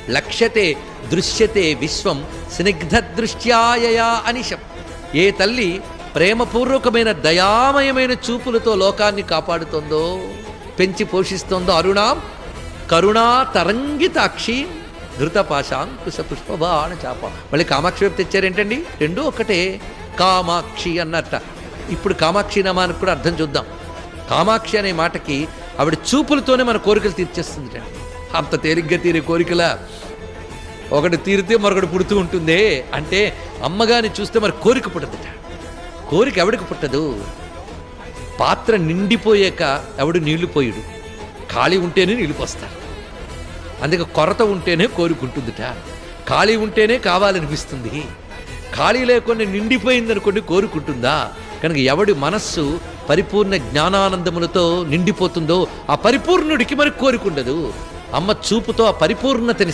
లక్ష్యతే దృశ్యతే విశ్వం స్నిగ్ధదృష్ట్యాయయా అనిశం. ఏ తల్లి ప్రేమపూర్వకమైన దయామయమైన చూపులతో లోకాన్ని కాపాడుతోందో, పెంచి పోషిస్తోందో, అరుణాం కరుణా తరంగితాక్షి ధృతపాశాంకుశ పుష్పబాణ చాప. మళ్ళీ కామాక్షి వైపు తెచ్చారేంటండి? రెండూ ఒకటే, కామాక్షి అన్నట్ట. ఇప్పుడు కామాక్షి నామానికి కూడా అర్థం చూద్దాం. కామాక్షి అనే మాటకి ఆవిడ చూపులతోనే మన కోరికలు తీర్చేస్తుంది. అంత తేలిగ్గా తీరే కోరికల ఒకటి తీరితే మరొకటి పుడుతూ ఉంటుందే అంటే, అమ్మగాని చూస్తే మరి కోరిక పుట్టదుట. కోరిక ఎవడికి పుట్టదు? పాత్ర నిండిపోయాక ఎవడు నీళ్లు పోయుడు, ఖాళీ ఉంటేనే నీళ్ళు పోస్తారు. అందుకే కొరత ఉంటేనే కోరుకుంటుందిట, ఖాళీ ఉంటేనే కావాలనిపిస్తుంది. ఖాళీ లేకుండా నిండిపోయిందనుకోండి కోరుకుంటుందా? కనుక ఎవడి మనస్సు పరిపూర్ణ జ్ఞానానందములతో నిండిపోతుందో ఆ పరిపూర్ణుడికి మరి కోరికుండదు. అమ్మ చూపుతో ఆ పరిపూర్ణతని